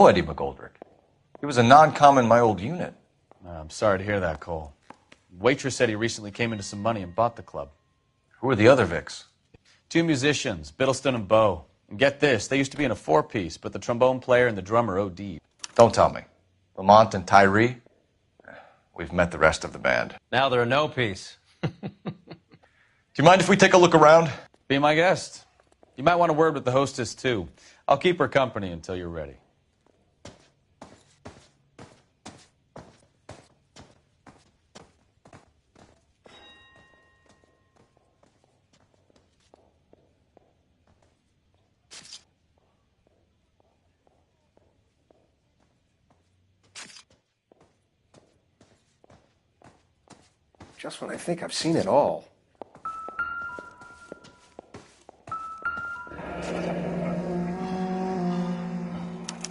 Eddie McGoldrick. He was a non-com in my old unit. I'm sorry to hear that, Cole. Waitress said he recently came into some money and bought the club. Who are the other Vics? 2 musicians, Biddleston and Bo. And get this, they used to be in a 4-piece, but the trombone player and the drummer OD'd. Don't tell me. Lamont and Tyree? We've met the rest of the band. Now they're a no-piece. Do you mind if we take a look around? Be my guest. You might want a word with the hostess, too. I'll keep her company until you're ready. Just when I think I've seen it all.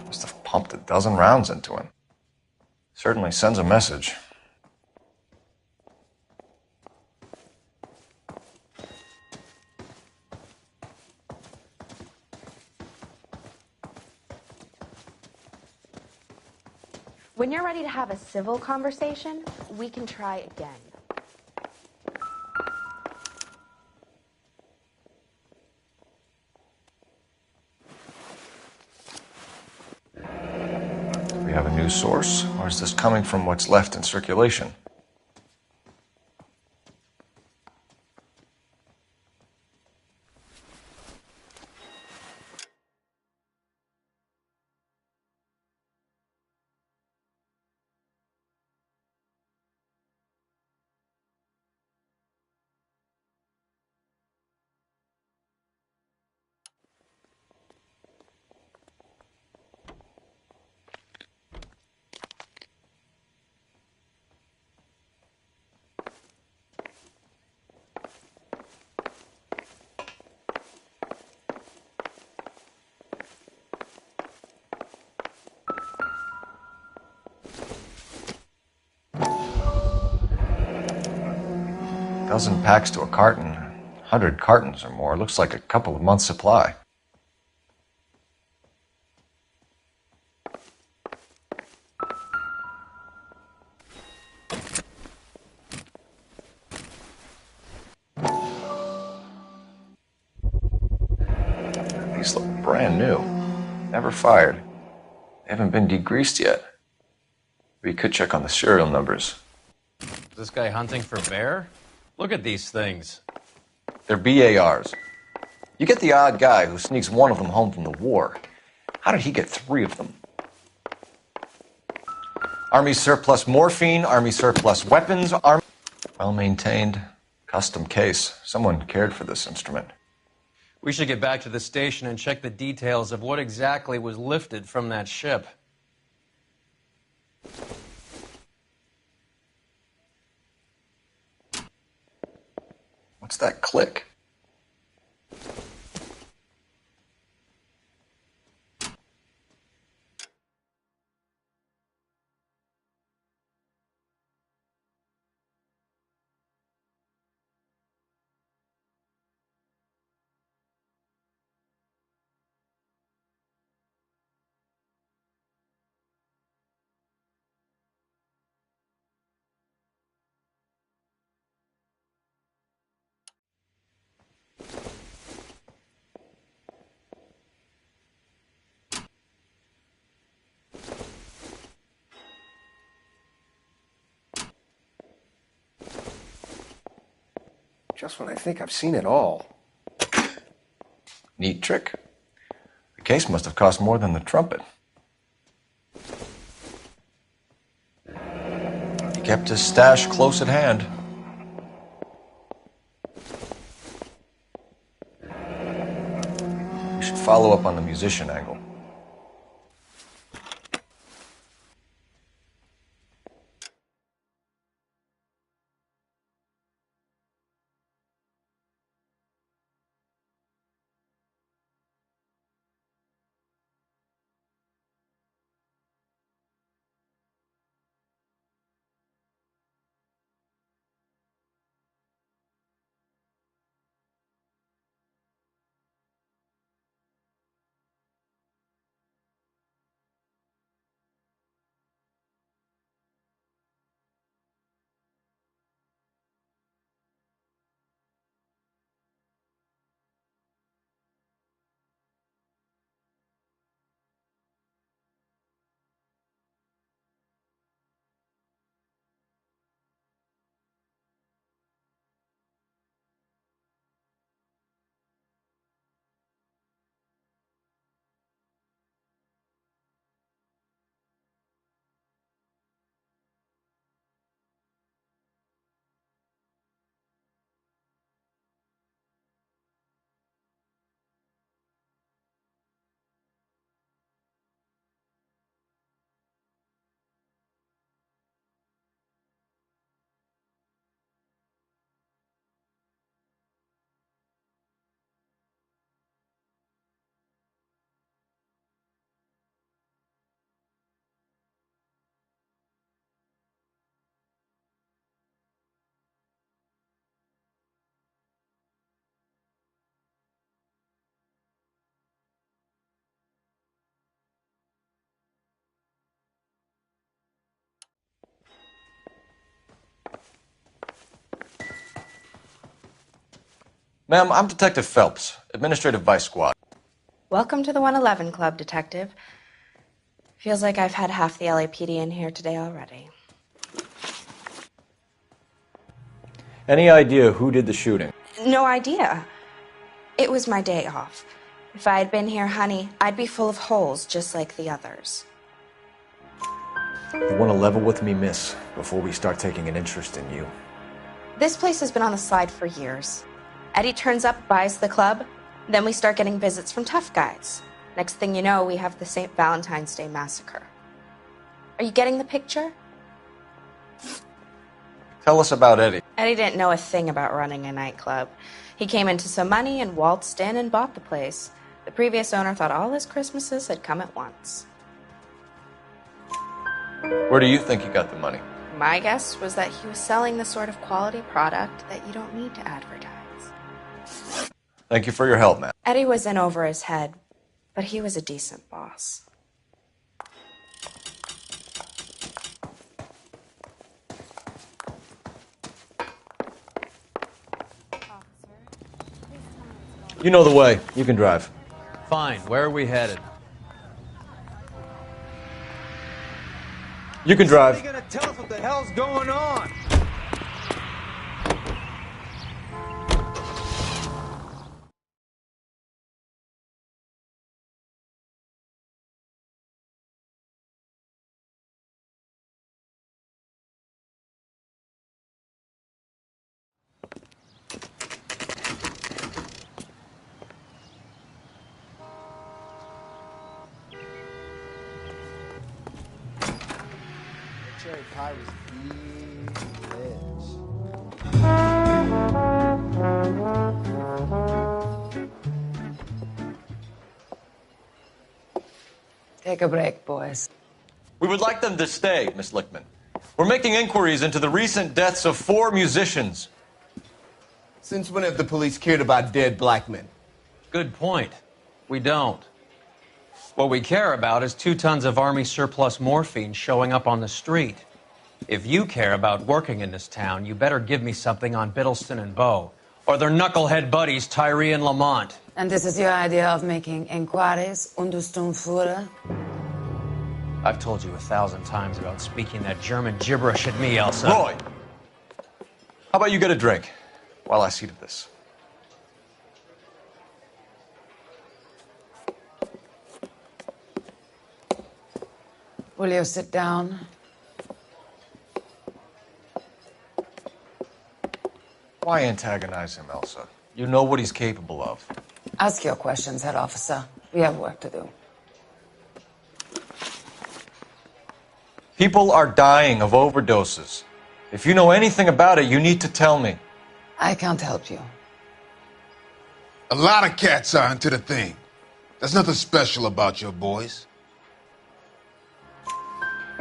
Must have pumped a dozen rounds into him. Certainly sends a message. When you're ready to have a civil conversation, we can try again. Do we have a news source, or is this coming from what's left in circulation? Dozen packs to a carton, 100 cartons or more. Looks like a couple of months' supply. These look brand new. Never fired. They haven't been degreased yet. We could check on the serial numbers. Is this guy hunting for bear? Look at these things. They're BARs. You get the odd guy who sneaks one of them home from the war. How did he get 3 of them? Army surplus morphine, Army surplus weapons, well-maintained, custom case. Someone cared for this instrument. We should get back to the station and check the details of what exactly was lifted from that ship. What's that click? Just when I think I've seen it all. Neat trick. The case must have cost more than the trumpet. He kept his stash close at hand. We should follow up on the musician angle. Ma'am, I'm Detective Phelps, Administrative Vice Squad. Welcome to the 111 Club, Detective. Feels like I've had half the LAPD in here today already. Any idea who did the shooting? No idea. It was my day off. If I had been here, honey, I'd be full of holes just like the others. You want to level with me, miss, before we start taking an interest in you? This place has been on the slide for years. Eddie turns up, buys the club, then we start getting visits from tough guys. Next thing you know, we have the St. Valentine's Day massacre. Are you getting the picture? Tell us about Eddie. Eddie didn't know a thing about running a nightclub. He came into some money and waltzed in and bought the place. The previous owner thought all his Christmases had come at once. Where do you think he got the money? My guess was that he was selling the sort of quality product that you don't need to advertise. Thank you for your help, ma'am. Eddie was in over his head, but he was a decent boss. You know the way. You can drive. Fine. Where are we headed? You can drive. You're gonna tell us what the hell's going on? Cherry pie was Take a break, boys. We would like them to stay, Miss Lickman. We're making inquiries into the recent deaths of 4 musicians. Since when have the police cared about dead black men? Good point. We don't. What we care about is 2 tons of Army surplus morphine showing up on the street. If you care about working in this town, you better give me something on Biddleston and Bow, or their knucklehead buddies Tyree and Lamont. And this is your idea of making inquiries, Untersturmführer? I've told you 1,000 times about speaking that German gibberish at me, Elsa. Roy! How about you get a drink while I see to this? Will you sit down? Why antagonize him, Elsa? You know what he's capable of. Ask your questions, head officer. We have work to do. People are dying of overdoses. If you know anything about it, you need to tell me. I can't help you. A lot of cats are into the thing. There's nothing special about your boys.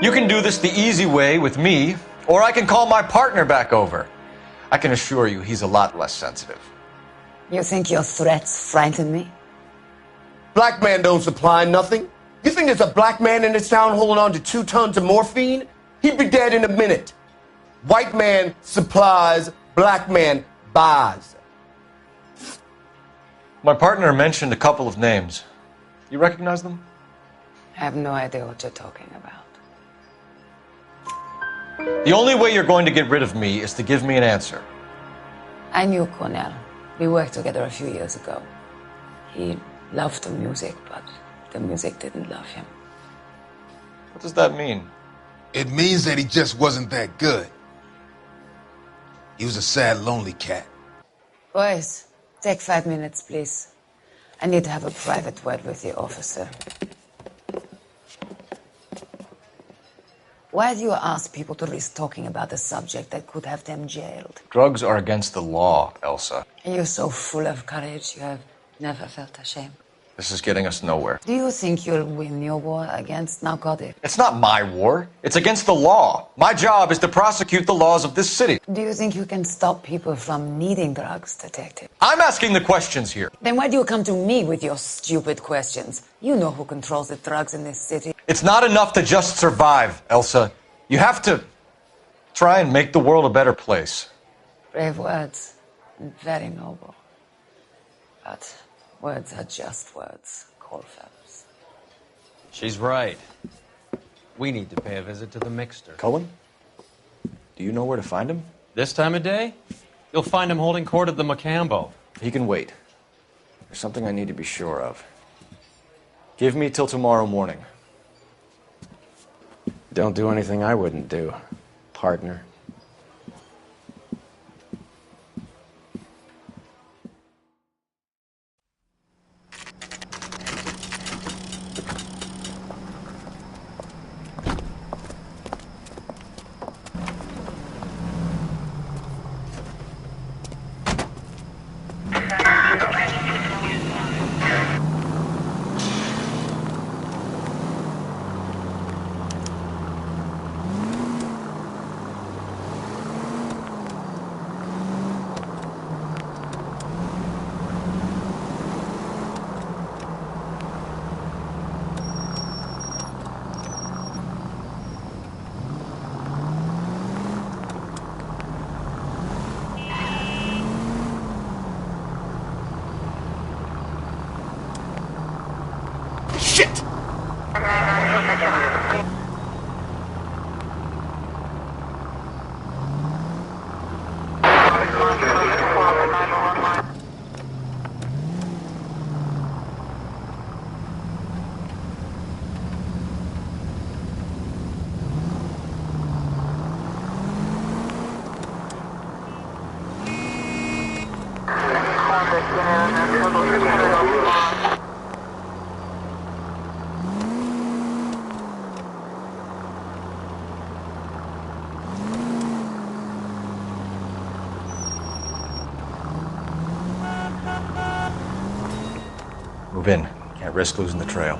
You can do this the easy way with me, or I can call my partner back over. I can assure you he's a lot less sensitive. You think your threats frighten me? Black man don't supply nothing. You think there's a black man in this town holding on to 2 tons of morphine? He'd be dead in a minute. White man supplies, black man buys. My partner mentioned a couple of names. You recognize them? I have no idea what you're talking about. The only way you're going to get rid of me is to give me an answer. I knew Cornell. We worked together a few years ago. He loved the music, but the music didn't love him. What does that mean? It means that he just wasn't that good. He was a sad, lonely cat. Boys, take 5 minutes, please. I need to have a private word with the officer. Why do you ask people to risk talking about a subject that could have them jailed? Drugs are against the law, Elsa. And you're so full of courage, you have never felt ashamed. This is getting us nowhere. Do you think you'll win your war against narcotics? It's not my war. It's against the law. My job is to prosecute the laws of this city. Do you think you can stop people from needing drugs, detective? I'm asking the questions here. Then why do you come to me with your stupid questions? You know who controls the drugs in this city. It's not enough to just survive, Elsa. You have to try and make the world a better place. Brave words, and very noble. But words are just words, call fellas. She's right. We need to pay a visit to the Mixter. Cullen? Do you know where to find him? This time of day? You'll find him holding court at the Macambo. He can wait. There's something I need to be sure of. Give me till tomorrow morning. Don't do anything I wouldn't do, partner. Shit! Move in. Can't risk losing the trail.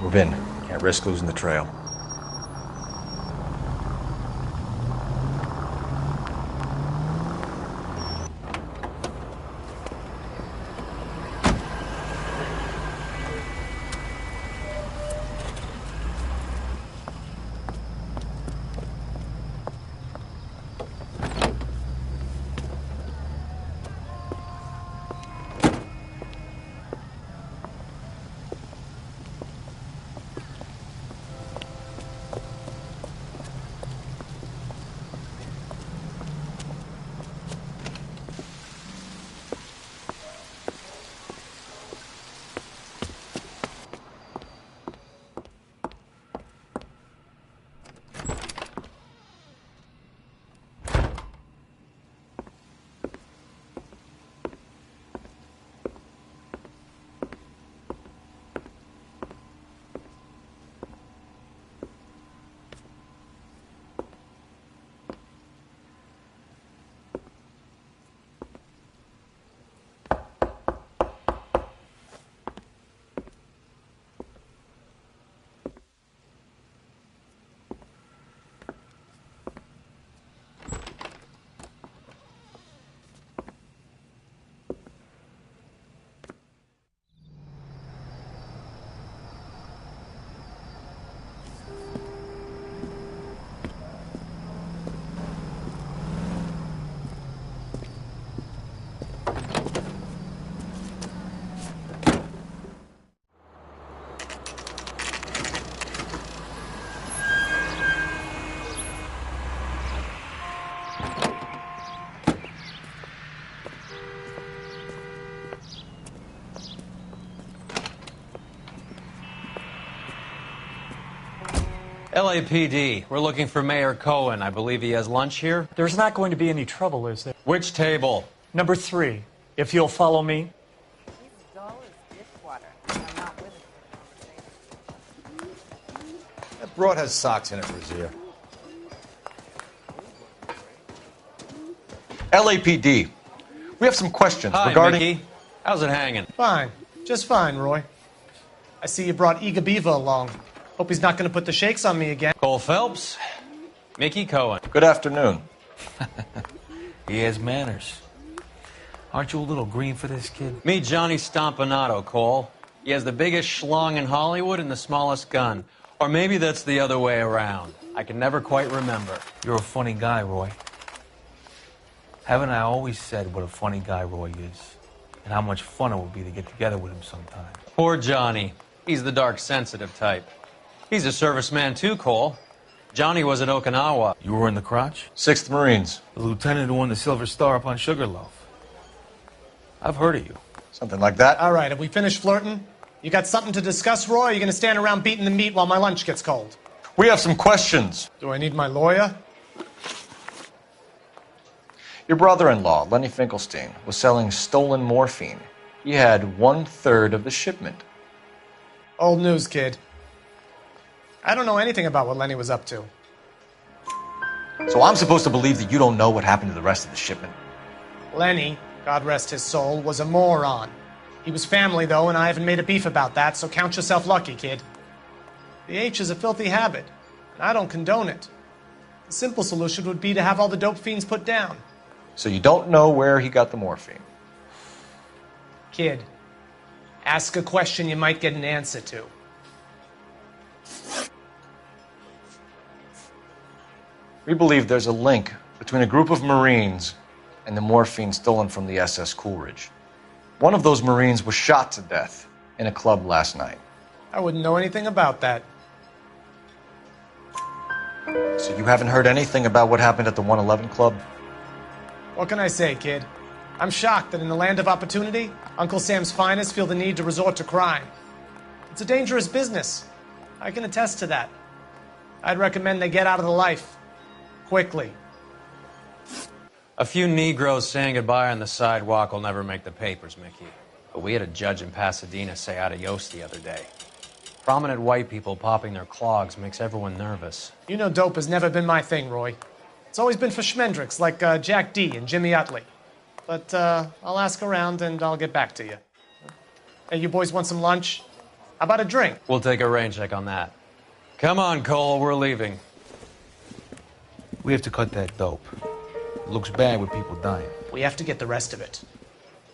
Move in. Can't risk losing the trail. LAPD, we're looking for Mayor Cohen. I believe he has lunch here. There's not going to be any trouble, is there? Which table? Number 3, if you'll follow me. That broad has socks in it, Brazier. LAPD. We have some questions Hi, regarding... Mickey. How's it hanging? Fine. Just fine, Roy. I see you brought Iga Beaver along. Hope he's not going to put the shakes on me again. Cole Phelps, Mickey Cohen. Good afternoon. He has manners. Aren't you a little green for this kid? Meet Johnny Stompanato, Cole. He has the biggest schlong in Hollywood and the smallest gun. Or maybe that's the other way around. I can never quite remember. You're a funny guy, Roy. Haven't I always said what a funny guy Roy is? And how much fun it would be to get together with him sometime. Poor Johnny. He's the dark, sensitive type. He's a serviceman too, Cole. Johnny was at Okinawa. You were in the crotch? 6th Marines. The lieutenant who won the Silver Star up on Sugarloaf. I've heard of you. Something like that. All right, have we finished flirting? You got something to discuss, Roy? Or are you going to stand around beating the meat while my lunch gets cold? We have some questions. Do I need my lawyer? Your brother-in-law, Lenny Finkelstein, was selling stolen morphine. He had 1/3 of the shipment. Old news, kid. I don't know anything about what Lenny was up to. So I'm supposed to believe that you don't know what happened to the rest of the shipment? Lenny, God rest his soul, was a moron. He was family, though, and I haven't made a beef about that, so count yourself lucky, kid. The H is a filthy habit, and I don't condone it. The simple solution would be to have all the dope fiends put down. So you don't know where he got the morphine? Kid, ask a question you might get an answer to. We believe there's a link between a group of Marines and the morphine stolen from the SS Coolidge. One of those Marines was shot to death in a club last night. I wouldn't know anything about that. So you haven't heard anything about what happened at the 111 Club? What can I say, kid? I'm shocked that in the land of opportunity, Uncle Sam's finest feel the need to resort to crime. It's a dangerous business. I can attest to that. I'd recommend they get out of the life. Quickly. A few Negroes saying goodbye on the sidewalk will never make the papers, Mickey. But we had a judge in Pasadena say adios the other day. Prominent white people popping their clogs makes everyone nervous. You know dope has never been my thing, Roy. It's always been for schmendricks like Jack D. and Jimmy Utley. But I'll ask around and I'll get back to you. Hey, you boys want some lunch? How about a drink? We'll take a rain check on that. Come on, Cole, we're leaving. We have to cut that dope. It looks bad with people dying. We have to get the rest of it.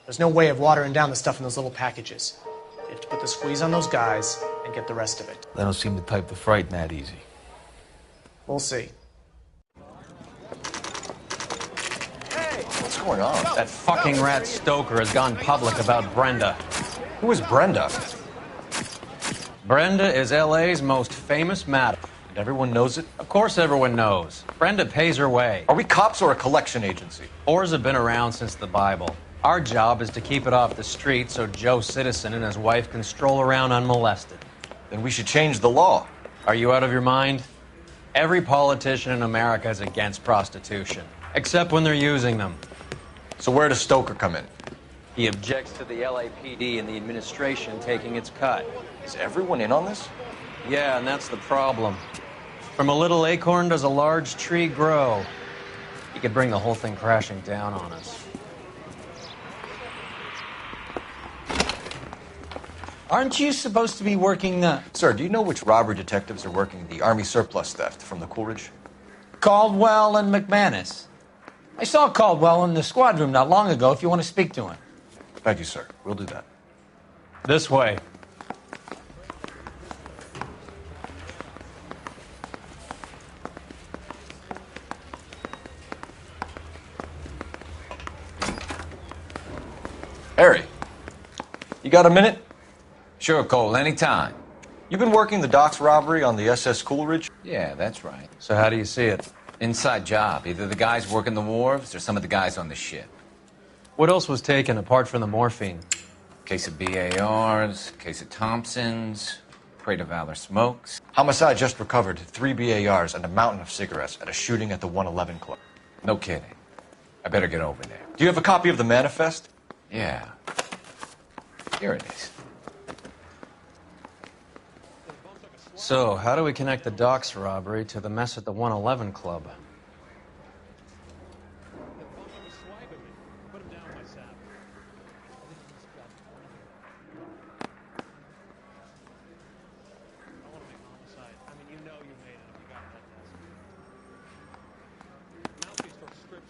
There's no way of watering down the stuff in those little packages. You have to put the squeeze on those guys and get the rest of it. They don't seem the type to frighten that easy. We'll see. What's going on? That fucking rat Stoker has gone public about Brenda. Who is Brenda? Brenda is L.A.'s most famous madam. And everyone knows it? Of course everyone knows. Brenda pays her way. Are we cops or a collection agency? Whores have been around since the Bible. Our job is to keep it off the street so Joe Citizen and his wife can stroll around unmolested. Then we should change the law. Are you out of your mind? Every politician in America is against prostitution, except when they're using them. So where does Stoker come in? He objects to the LAPD and the administration taking its cut. Is everyone in on this? Yeah, and that's the problem. From a little acorn does a large tree grow. He could bring the whole thing crashing down on us. Aren't you supposed to be working Sir, do you know which robbery detectives are working the Army surplus theft from the Coolidge? Caldwell and McManus? I saw Caldwell in the squad room not long ago if you want to speak to him. Thank you, sir. We'll do that. This way. Harry, you got a minute? Sure, Cole, anytime. You've been working the docks robbery on the SS Coolidge? Yeah, that's right. So how do you see it? Inside job. Either the guys working the wharves or some of the guys on the ship. What else was taken apart from the morphine? Case of BARs, case of Thompsons, Parade of Valor smokes. Homicide just recovered 3 BARs and a mountain of cigarettes at a shooting at the 111 Club. No kidding. I better get over there. Do you have a copy of the manifest? Yeah. Here it is. So, how do we connect the docks robbery to the mess at the 111 Club?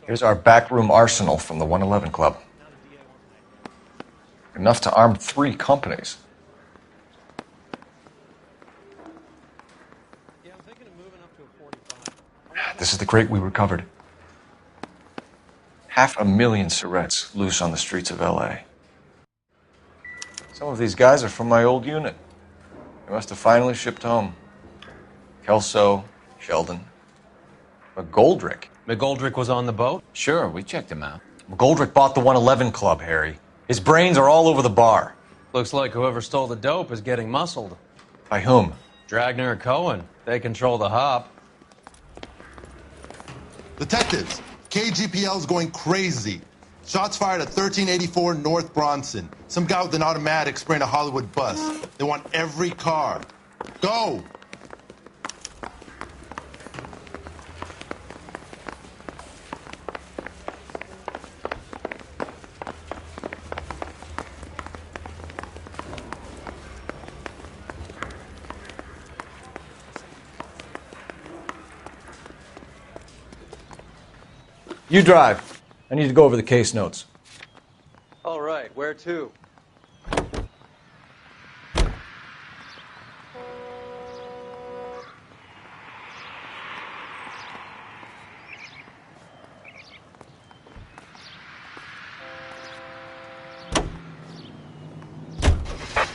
Here's our backroom arsenal from the 111 Club. Enough to arm 3 companies. This is the crate we recovered. 500,000 cigarettes loose on the streets of L.A. Some of these guys are from my old unit. They must have finally shipped home. Kelso, Sheldon, McGoldrick. McGoldrick was on the boat? Sure, we checked him out. McGoldrick bought the 111 Club, Harry. His brains are all over the bar. Looks like whoever stole the dope is getting muscled. By whom? Dragner and Cohen. They control the hop. Detectives, KGPL's going crazy. Shots fired at 1384 North Bronson. Some guy with an automatic spraying a Hollywood bus. They want every car. Go! You drive. I need to go over the case notes. All right, where to?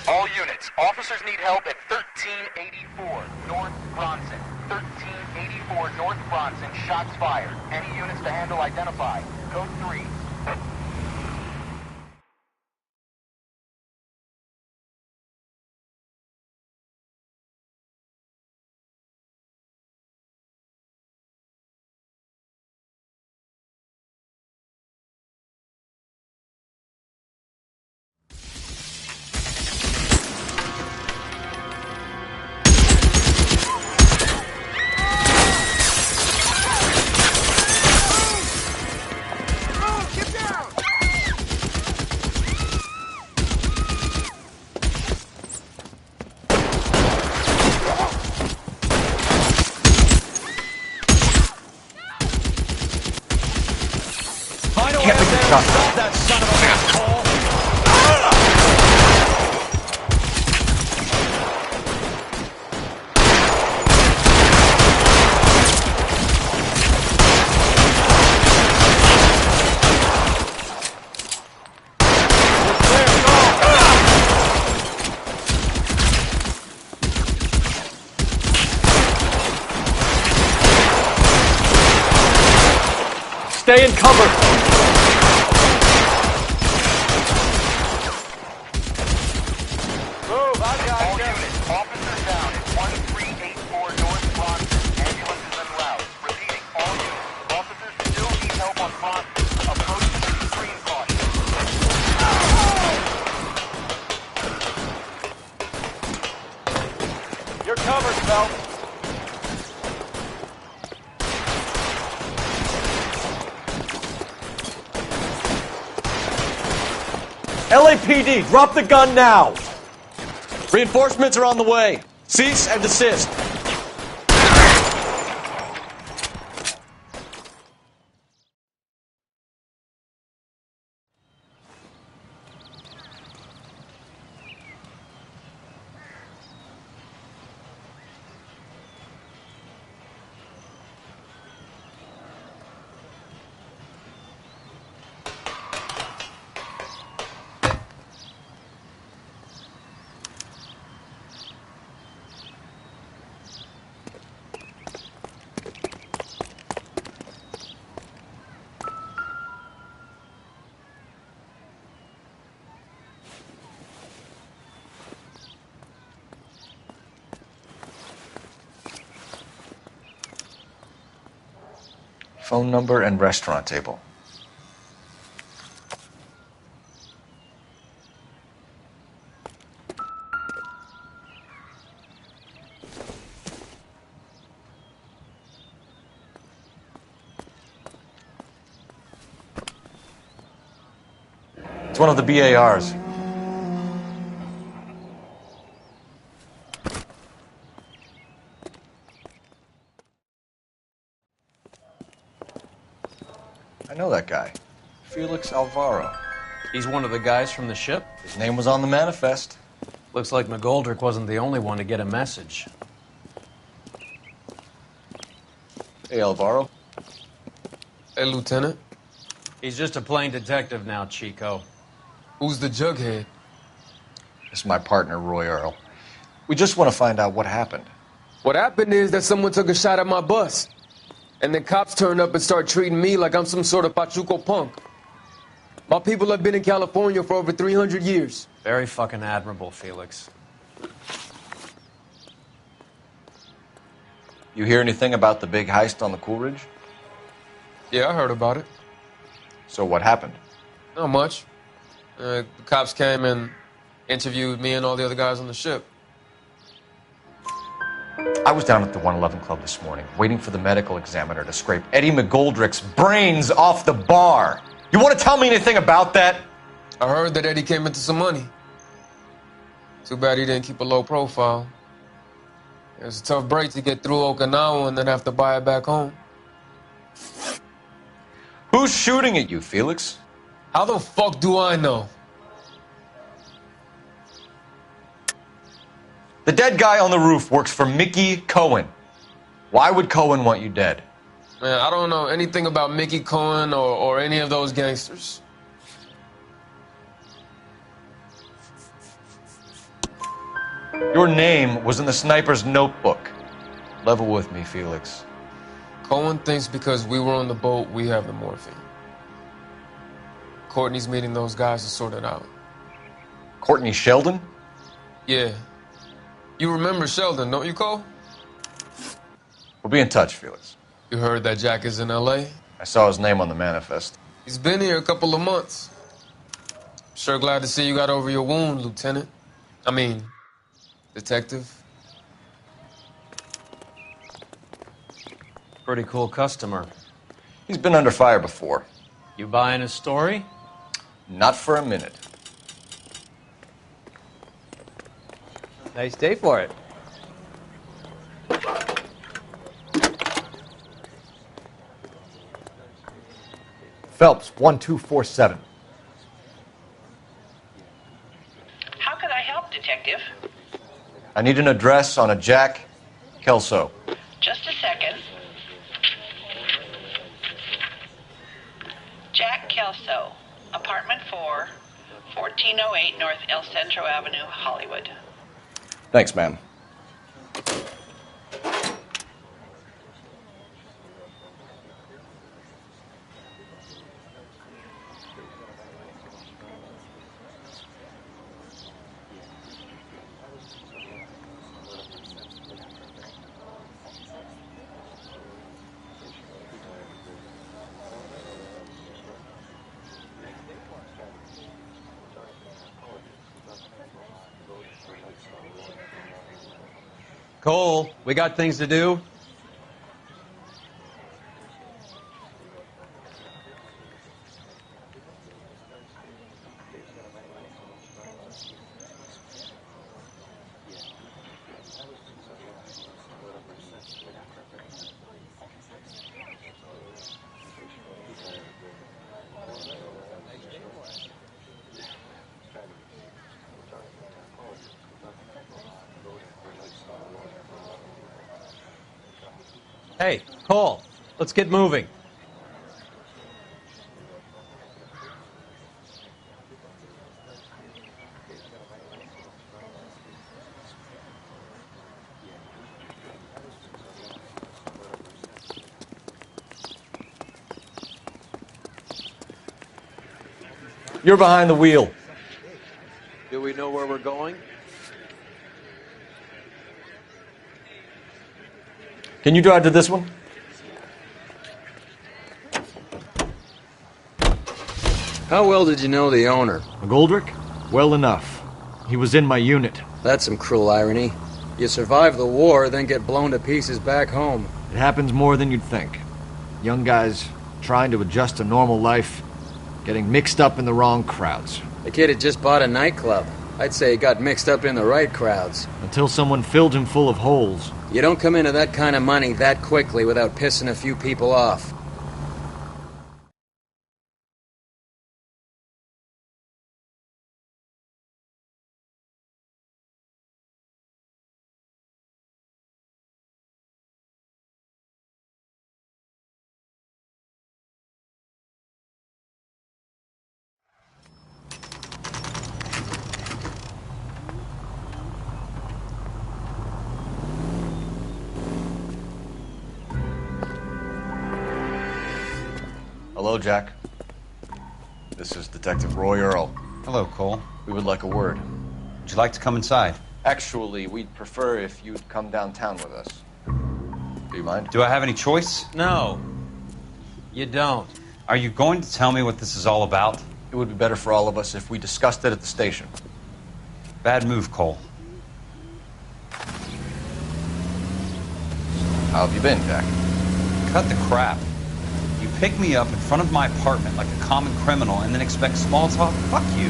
All units, officers need help at 1384 North Bronson. 1384 North Bronson, shots fired. Any units to handle identify. Code 3. Stop that son of a asshole! Stay in cover! You're covered, Phelps. LAPD, drop the gun now! Reinforcements are on the way. Cease and desist. Phone number and restaurant table. It's one of the BARs. I know that guy. Felix Alvaro. He's one of the guys from the ship? His name was on the manifest. Looks like McGoldrick wasn't the only one to get a message. Hey, Alvaro. Hey, Lieutenant. He's just a plain detective now, Chico. Who's the jughead? This is my partner, Roy Earl. We just want to find out what happened. What happened is that someone took a shot at my bus. And then cops turned up and start treating me like I'm some sort of Pachuco punk. My people have been in California for over 300 years. Very fucking admirable, Felix. You hear anything about the big heist on the Coolidge? Yeah, I heard about it. So what happened? Not much. The cops came and interviewed me and all the other guys on the ship. I was down at the 111 Club this morning, waiting for the medical examiner to scrape Eddie McGoldrick's brains off the bar. You want to tell me anything about that? I heard that Eddie came into some money. Too bad he didn't keep a low profile. It was a tough break to get through Okinawa and then have to buy it back home. Who's shooting at you, Felix? How the fuck do I know? The dead guy on the roof works for Mickey Cohen. Why would Cohen want you dead? Man, I don't know anything about Mickey Cohen or any of those gangsters. Your name was in the sniper's notebook. Level with me, Felix. Cohen thinks because we were on the boat, we have the morphine. Courtney's meeting those guys to sort it out. Courtney Sheldon? Yeah. You remember Sheldon, don't you, Cole? We'll be in touch, Felix. You heard that Jack is in L.A.? I saw his name on the manifest. He's been here a couple of months. Sure glad to see you got over your wound, Lieutenant. I mean, Detective. Pretty cool customer. He's been under fire before. You buying his story? Not for a minute. Nice day for it. Phelps, 1247. How can I help, Detective? I need an address on a Jack Kelso. Just a second. Jack Kelso, apartment 4, 1408 North El Centro Avenue, Hollywood. Thanks, man. Cole, we got things to do. Hey, Cole, let's get moving. You're behind the wheel. Do we know where we're going? Can you drive to this one? How well did you know the owner? McGoldrick? Well enough. He was in my unit. That's some cruel irony. You survive the war, then get blown to pieces back home. It happens more than you'd think. Young guys trying to adjust to normal life, getting mixed up in the wrong crowds. The kid had just bought a nightclub. I'd say he got mixed up in the right crowds. Until someone filled him full of holes. You don't come into that kind of money that quickly without pissing a few people off. Hello, Jack. This is Detective Roy Earl. Hello, Cole. We would like a word. Would you like to come inside? Actually, we'd prefer if you'd come downtown with us. Do you mind? Do I have any choice? No. You don't. Are you going to tell me what this is all about? It would be better for all of us if we discussed it at the station. Bad move, Cole. How have you been, Jack? Cut the crap. You pick me up in front of my apartment like a common criminal and then expect small talk? Fuck you.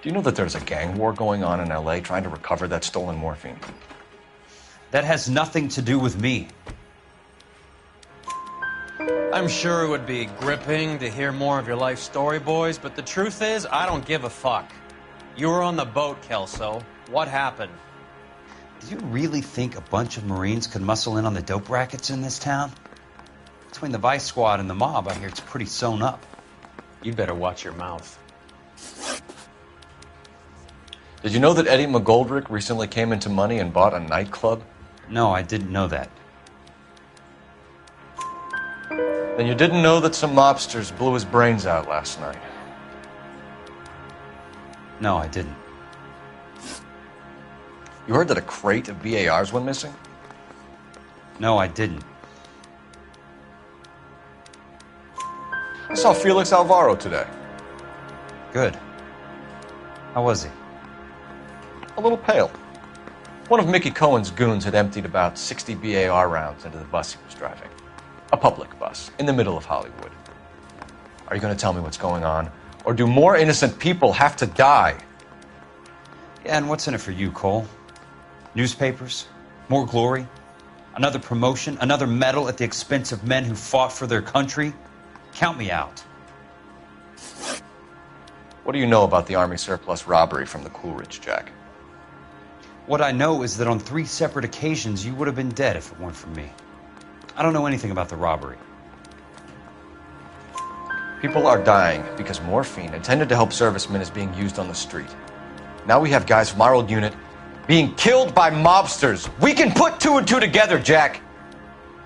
Do you know that there's a gang war going on in L.A. trying to recover that stolen morphine? That has nothing to do with me. I'm sure it would be gripping to hear more of your life story, boys, but the truth is, I don't give a fuck. You were on the boat, Kelso. What happened? Do you really think a bunch of Marines could muscle in on the dope rackets in this town? Between the Vice Squad and the mob, I hear it's pretty sewn up. You'd better watch your mouth. Did you know that Eddie McGoldrick recently came into money and bought a nightclub? No, I didn't know that. Then you didn't know that some mobsters blew his brains out last night? No, I didn't. You heard that a crate of BARs went missing? No, I didn't. I saw Felix Alvaro today. Good. How was he? A little pale. One of Mickey Cohen's goons had emptied about 60 BAR rounds into the bus he was driving. A public bus, in the middle of Hollywood. Are you going to tell me what's going on? Or do more innocent people have to die? Yeah, and what's in it for you, Cole? Newspapers? More glory? Another promotion? Another medal at the expense of men who fought for their country? Count me out. What do you know about the Army surplus robbery from the Coolidge, Jack? What I know is that on 3 separate occasions, you would have been dead if it weren't for me. I don't know anything about the robbery. People are dying because morphine intended to help servicemen is being used on the street. Now we have guys from our old unit being killed by mobsters. We can put 2 and 2 together, Jack.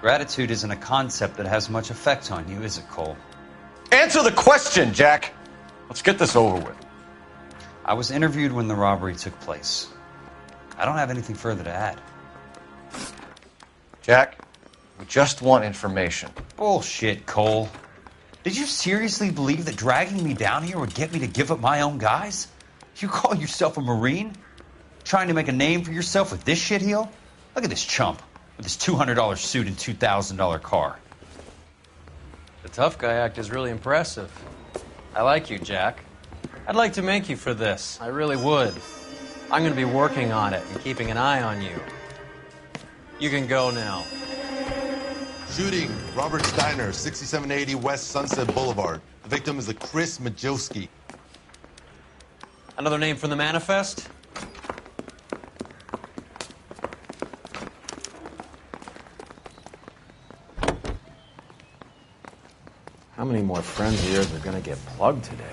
Gratitude isn't a concept that has much effect on you, is it, Cole? Answer the question, Jack. Let's get this over with. I was interviewed when the robbery took place. I don't have anything further to add. Jack, we just want information. Bullshit, Cole. Did you seriously believe that dragging me down here would get me to give up my own guys? You call yourself a Marine? Trying to make a name for yourself with this shitheel? Look at this chump with his $200 suit and $2,000 car. The tough guy act is really impressive. I like you, Jack. I'd like to make you for this. I really would. I'm going to be working on it and keeping an eye on you. You can go now. Shooting, Robert Steiner, 6780 West Sunset Boulevard. The victim is a Chris Majowski. Another name from the manifest? How many more friends of yours are gonna get plugged today?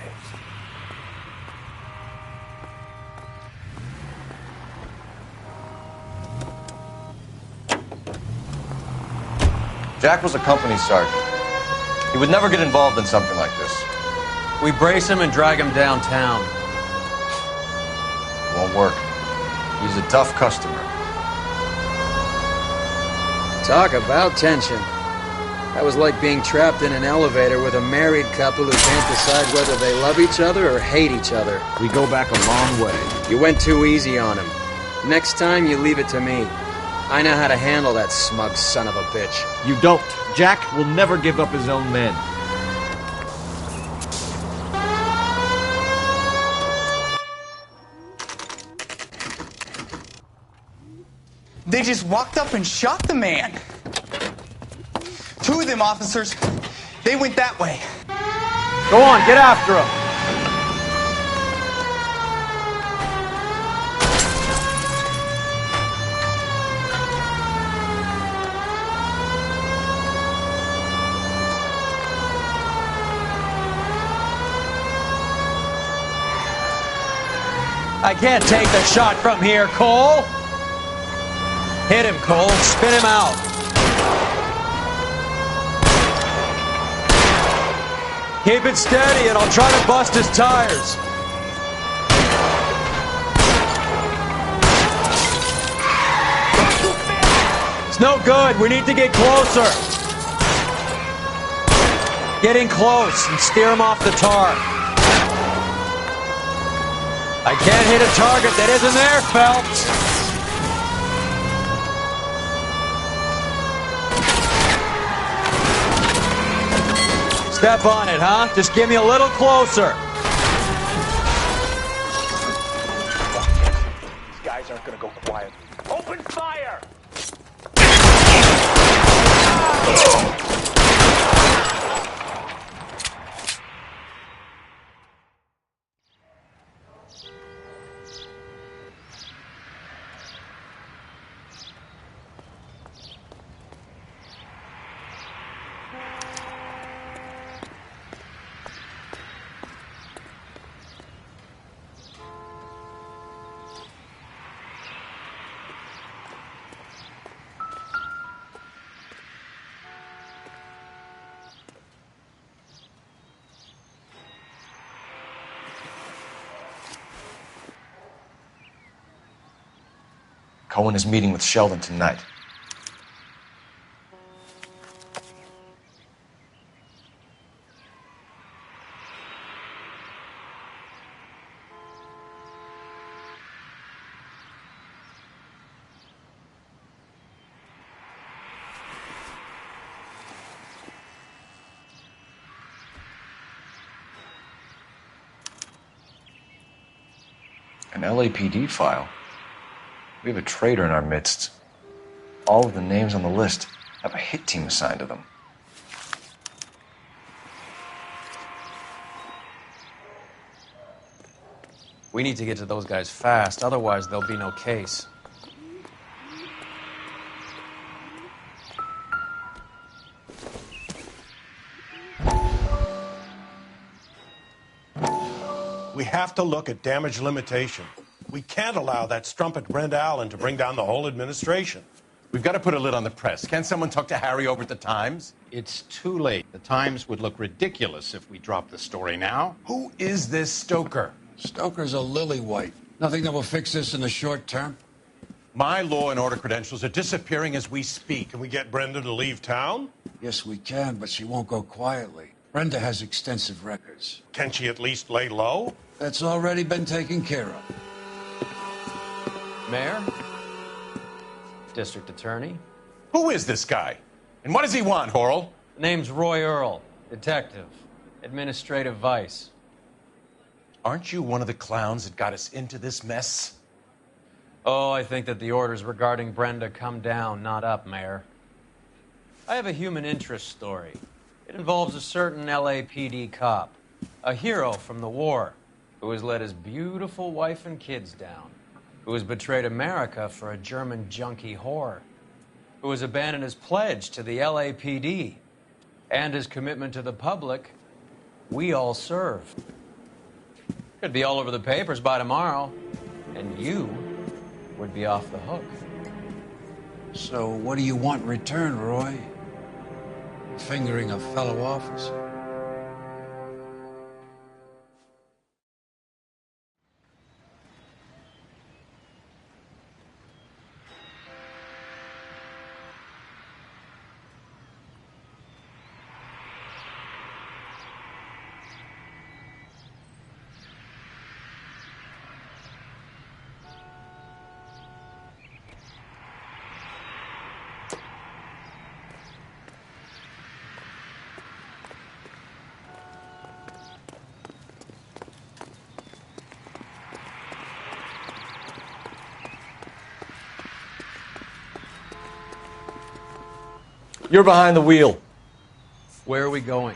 Jack was a company sergeant. He would never get involved in something like this. We brace him and drag him downtown. It won't work. He's a tough customer. Talk about tension. That was like being trapped in an elevator with a married couple who can't decide whether they love each other or hate each other. We go back a long way. You went too easy on him. Next time, you leave it to me. I know how to handle that smug son of a bitch. You don't. Jack will never give up his own men. They just walked up and shot the man. Two of them officers, they went that way. Go on, get after him. I can't take the shot from here, Cole. Hit him, Cole. Spin him out. Keep it steady and I'll try to bust his tires. It's no good. We need to get closer. Getting close and steer him off the tar. I can't hit a target that isn't there, Phelps. Step on it, huh? Just give me a little closer. These guys aren't gonna go quiet. Open fire! Cohen is meeting with Sheldon tonight. An LAPD file. We have a traitor in our midst. All of the names on the list have a hit team assigned to them. We need to get to those guys fast, otherwise there'll be no case. We have to look at damage limitation. We can't allow that strumpet Brenda Allen to bring down the whole administration. We've got to put a lid on the press. Can't someone talk to Harry over at the Times? It's too late. The Times would look ridiculous if we dropped the story now. Who is this Stoker? Stoker's a lily-white. Nothing that will fix this in the short term. My law and order credentials are disappearing as we speak. Can we get Brenda to leave town? Yes, we can, but she won't go quietly. Brenda has extensive records. Can she at least lay low? That's already been taken care of. Mayor? District Attorney? Who is this guy? And what does he want, Horrell? The name's Roy Earl, detective, administrative vice. Aren't you one of the clowns that got us into this mess? Oh, I think that the orders regarding Brenda come down, not up, Mayor. I have a human interest story. It involves a certain LAPD cop, a hero from the war, who has let his beautiful wife and kids down, who has betrayed America for a German junkie whore, who has abandoned his pledge to the LAPD and his commitment to the public. We all serve. Could be all over the papers by tomorrow, and you would be off the hook. So what do you want in return, Roy? fingering a fellow officer. You're behind the wheel. Where are we going?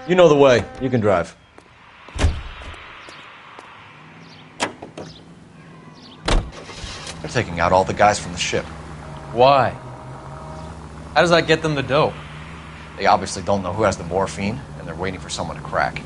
You know the way. You can drive. They're taking out all the guys from the ship. Why? How does that get them the dope? They obviously don't know who has the morphine, and they're waiting for someone to crack.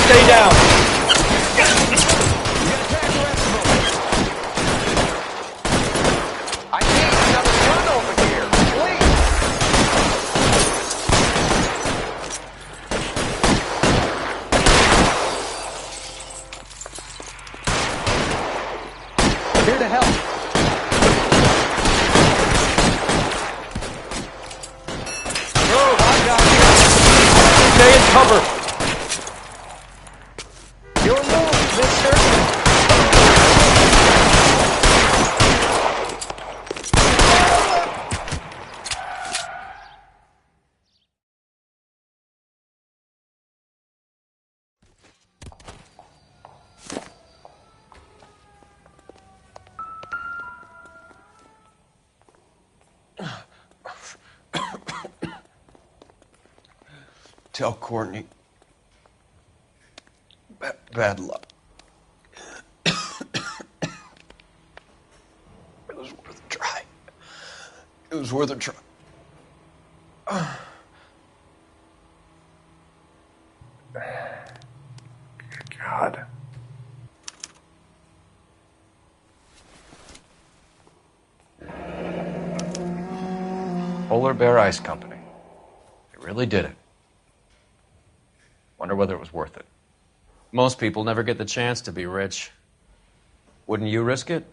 Stay down. I need another run over here, please. Here to help. Move, I got you. Stay in cover. Your move, mister. Tell Courtney. Bad luck. It was worth a try. It was worth a try. God. Polar Bear Ice Company. They really did it. Wonder whether it was worth it. Most people never get the chance to be rich. Wouldn't you risk it?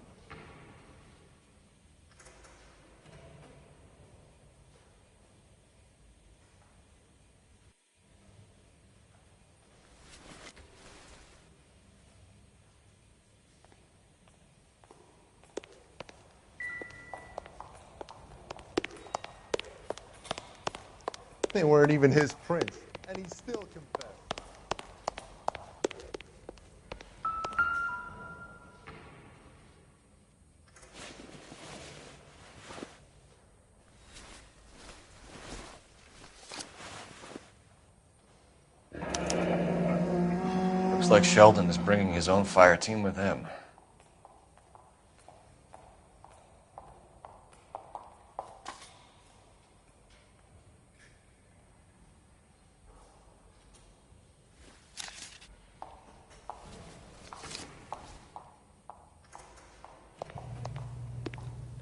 They weren't even his prints, and he still confessed. Looks like Sheldon is bringing his own fire team with him.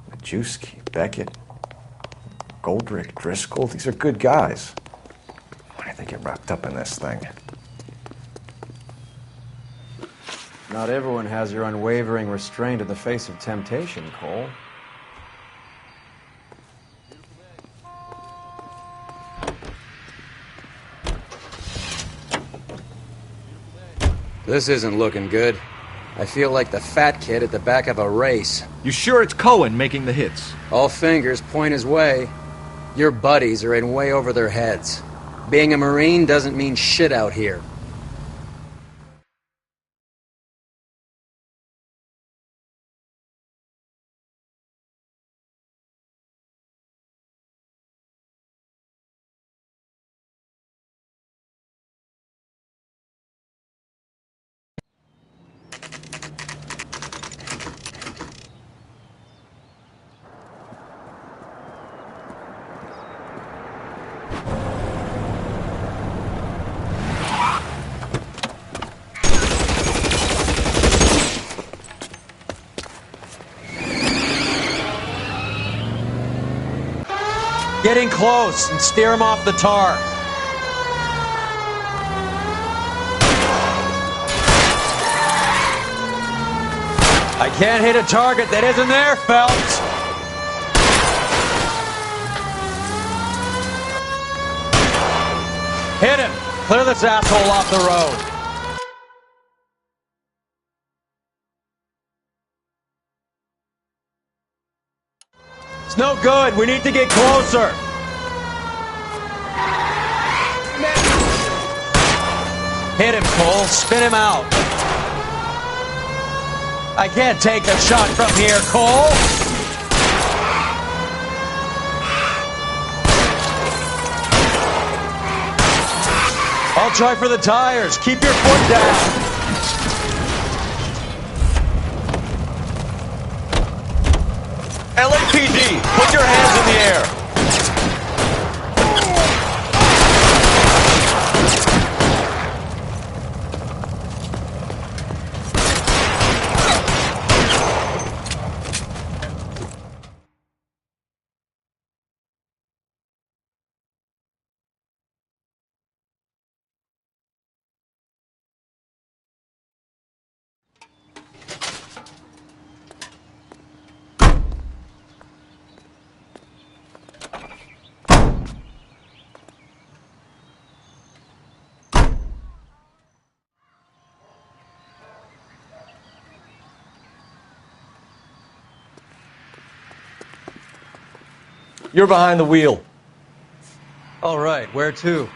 Majewski, Beckett, Goldrick, Driscoll, these are good guys. Why did they get wrapped up in this thing? Not everyone has your unwavering restraint in the face of temptation, Cole. This isn't looking good. I feel like the fat kid at the back of a race. You sure it's Cohen making the hits? All fingers point his way. Your buddies are in way over their heads. Being a Marine doesn't mean shit out here. Get in close and steer him off the tar. I can't hit a target that isn't there, Phelps. Hit him. Clear this asshole off the road. It's no good. We need to get closer. Hit him, Cole. Spin him out. I can't take the shot from here, Cole. I'll try for the tires. Keep your foot down. LAPD, put your hands in the air. You're behind the wheel. All right, where to?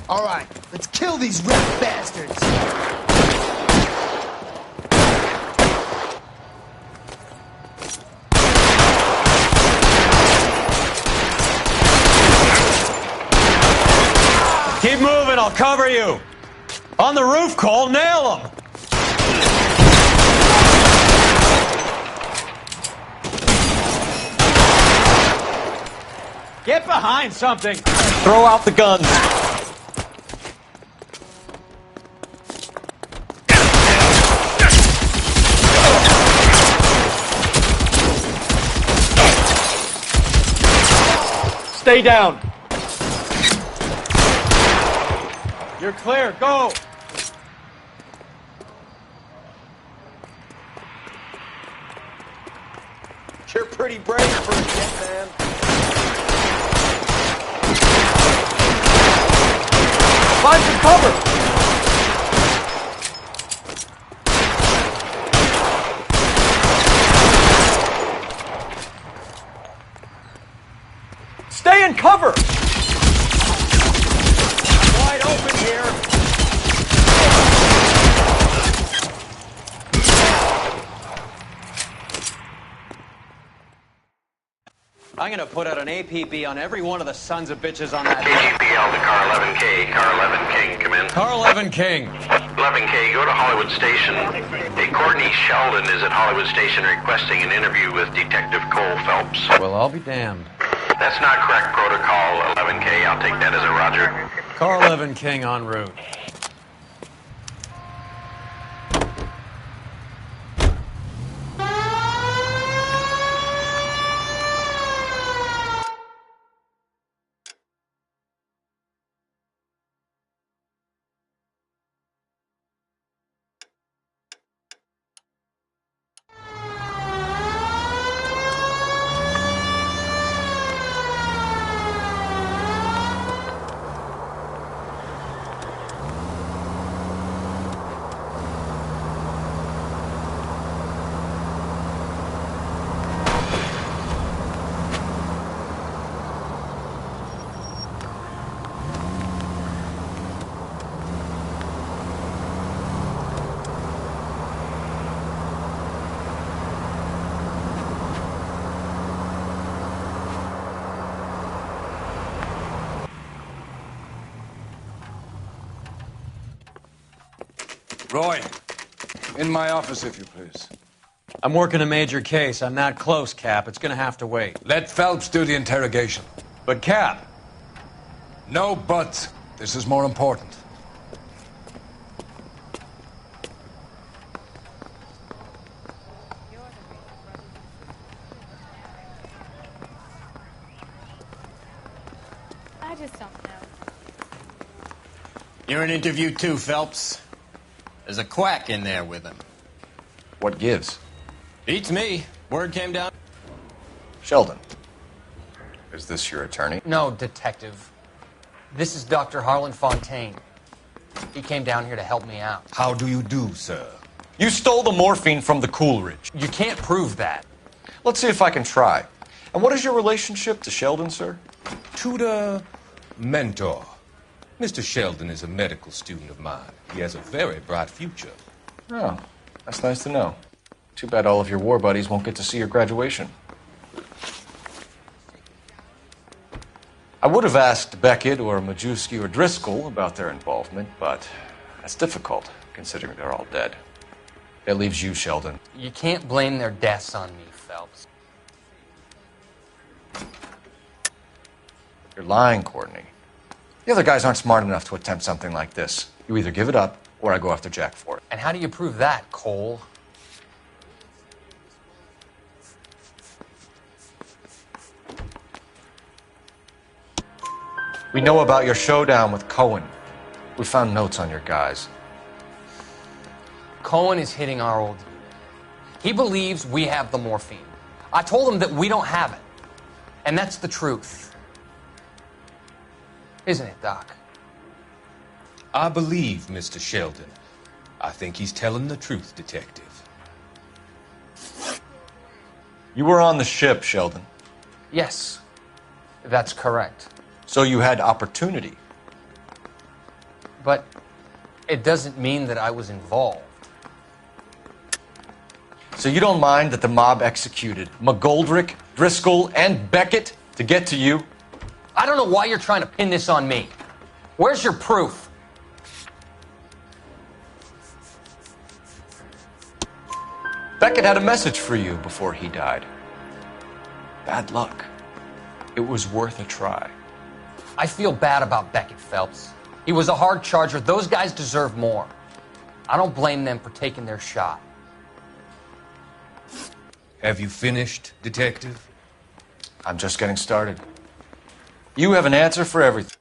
All right, let's kill these red bastards. Keep moving, I'll cover you. On the roof, Cole, nail him. Get behind something. Throw out the guns. Stay down. You're clear. Go. You're pretty brave for a jet, man. Find some cover. Stay in cover. Wide open here. I'm gonna put out an APB on every one of the sons of bitches on that. KGPL to car 11K. Car 11 King, come in. Car 11 King. 11K, go to Hollywood Station. Hey, Courtney Sheldon is at Hollywood Station requesting an interview with Detective Cole Phelps. Well, I'll be damned. That's not correct protocol, 11K. I'll take that as a roger. Car 11 King en route. Roy, in my office, if you please. I'm working a major case. I'm not close, Cap. It's gonna have to wait. Let Phelps do the interrogation. But, Cap. No buts. This is more important. I just don't know. You're in interview too, Phelps. There's a quack in there with him. What gives? Beats me. Word came down. Sheldon. Is this your attorney? No, Detective. This is Dr. Harlan Fontaine. He came down here to help me out. How do you do, sir? You stole the morphine from the Coolidge. You can't prove that. Let's see if I can try. And what is your relationship to Sheldon, sir? Tutor, mentor. Mr. Sheldon is a medical student of mine. He has a very bright future. Oh, that's nice to know. Too bad all of your war buddies won't get to see your graduation. I would have asked Beckett or Majewski or Driscoll about their involvement, but that's difficult, considering they're all dead. That leaves you, Sheldon. You can't blame their deaths on me, Phelps. You're lying, Courtney. The other guys aren't smart enough to attempt something like this. You either give it up, or I go after Jack for it. And how do you prove that, Cole? We know about your showdown with Cohen. We found notes on your guys. Cohen is hitting our old unit. He believes we have the morphine. I told him that we don't have it. And that's the truth. Isn't it, Doc? I believe Mr. Sheldon. I think he's telling the truth, Detective. You were on the ship, Sheldon. Yes, that's correct. So you had opportunity. But it doesn't mean that I was involved. So you don't mind that the mob executed McGoldrick, Driscoll, and Beckett to get to you? I don't know why you're trying to pin this on me. Where's your proof? Beckett had a message for you before he died. Bad luck. It was worth a try. I feel bad about Beckett, Phelps. He was a hard charger. Those guys deserve more. I don't blame them for taking their shot. Have you finished, Detective? I'm just getting started. You have an answer for everything.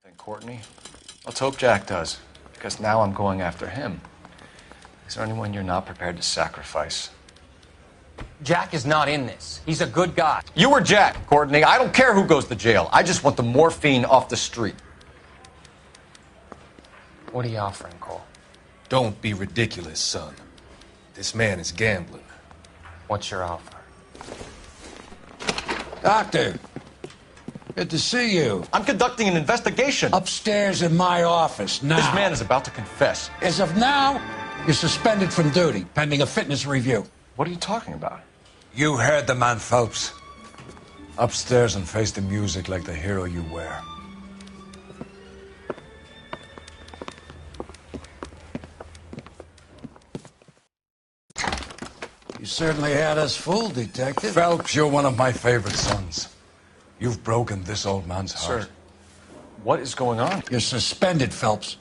Think Courtney? Let's hope Jack does, because now I'm going after him. Is there anyone you're not prepared to sacrifice? Jack is not in this. He's a good guy. You or Jack, Courtney. I don't care who goes to jail. I just want the morphine off the street. What are you offering, Cole? Don't be ridiculous, son. This man is gambling. What's your offer? Doctor, good to see you. I'm conducting an investigation. Upstairs in my office now. This man is about to confess. As of now, you're suspended from duty, pending a fitness review. What are you talking about? You heard the man, Phelps. Upstairs and face the music like the hero you were. You certainly had us fooled, Detective. Phelps, you're one of my favorite sons. You've broken this old man's heart. Sir, what is going on? You're suspended, Phelps.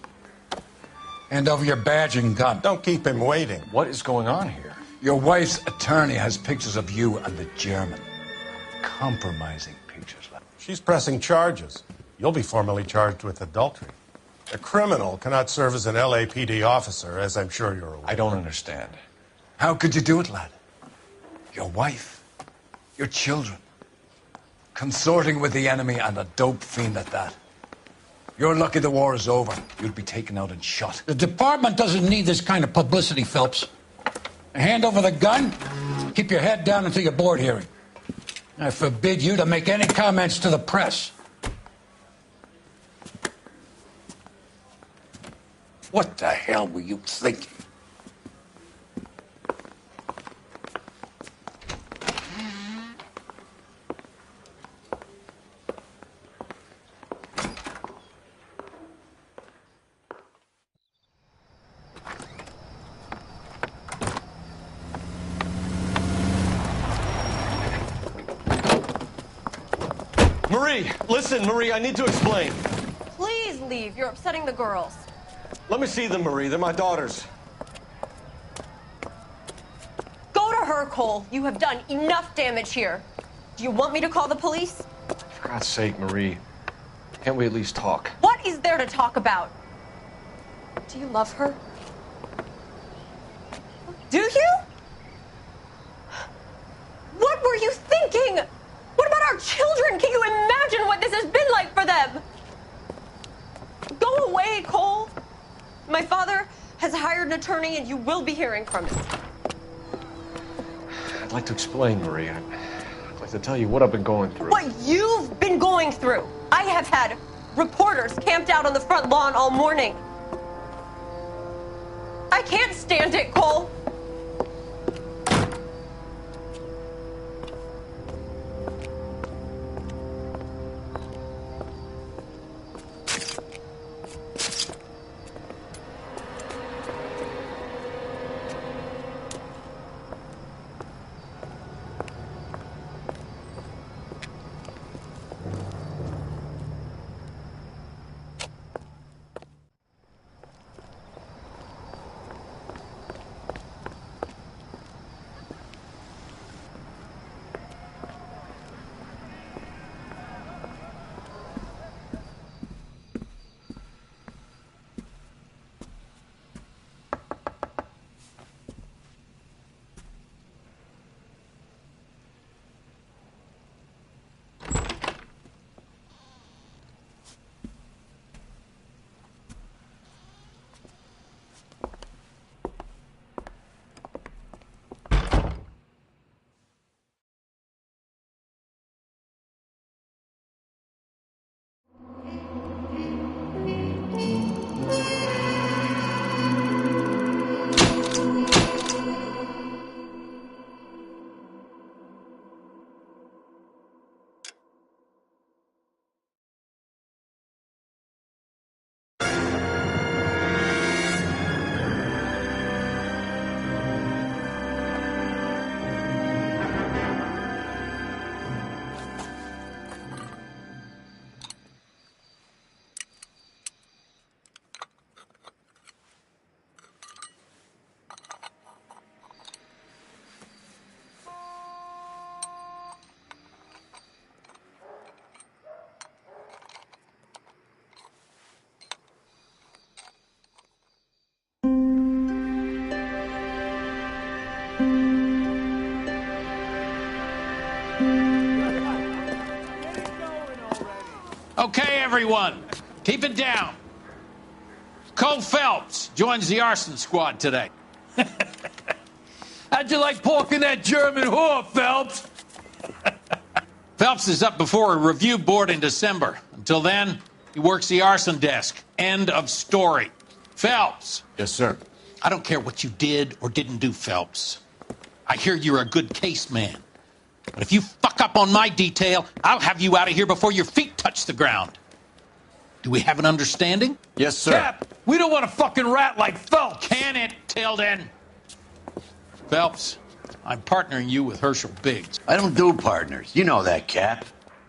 Hand over your badge and gun. Don't keep him waiting. What is going on here? Your wife's attorney has pictures of you and the German. Compromising pictures. She's pressing charges. You'll be formally charged with adultery. A criminal cannot serve as an LAPD officer, as I'm sure you're aware. I don't understand. How could you do it, lad? Your wife, your children, consorting with the enemy and a dope fiend at that. You're lucky the war is over. You'd be taken out and shot. The department doesn't need this kind of publicity, Phelps. Hand over the gun, keep your head down until your board hearing. I forbid you to make any comments to the press. What the hell were you thinking? Marie, listen, Marie, I need to explain. Please leave. You're upsetting the girls. Let me see them, Marie. They're my daughters. Go to her, Cole. You have done enough damage here. Do you want me to call the police? For God's sake, Marie. Can't we at least talk? What is there to talk about? Do you love her? Do you? What were you thinking? What about our children? Can you imagine what this has been like for them? Go away, Cole. My father has hired an attorney and you will be hearing from him. I'd like to explain, Marie. I'd like to tell you what I've been going through. What you've been going through. I have had reporters camped out on the front lawn all morning. I can't stand it, Cole. everyone. Keep it down. Cole Phelps joins the arson squad today. How'd you like porking that German whore, Phelps? Phelps is up before a review board in December. Until then, he works the arson desk. End of story. Phelps. Yes, sir. I don't care what you did or didn't do, Phelps. I hear you're a good case man. But if you fuck up on my detail, I'll have you out of here before your feet touch the ground. Do we have an understanding? Yes, sir. Cap, we don't want a fucking rat like Phelps. Can it, Tilden? Phelps, I'm partnering you with Herschel Biggs. I don't do partners. You know that, Cap.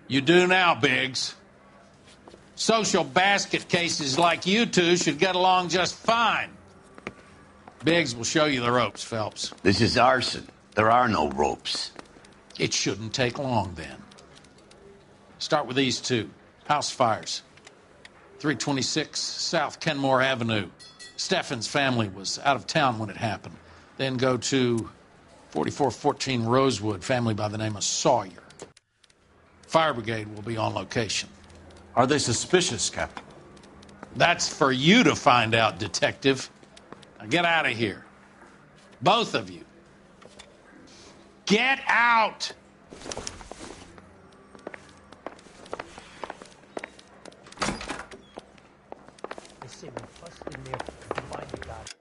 You do now, Biggs. Social basket cases like you two should get along just fine. Biggs will show you the ropes, Phelps. This is arson. There are no ropes. It shouldn't take long, then. Start with these two. House fires. 326 South Kenmore Avenue. Steffen's family was out of town when it happened. Then go to 4414 Rosewood, family by the name of Sawyer. Fire brigade will be on location. Are they suspicious, Captain? That's for you to find out, Detective. Now get out of here. Both of you. Get out! They say we bust in there to find the guy.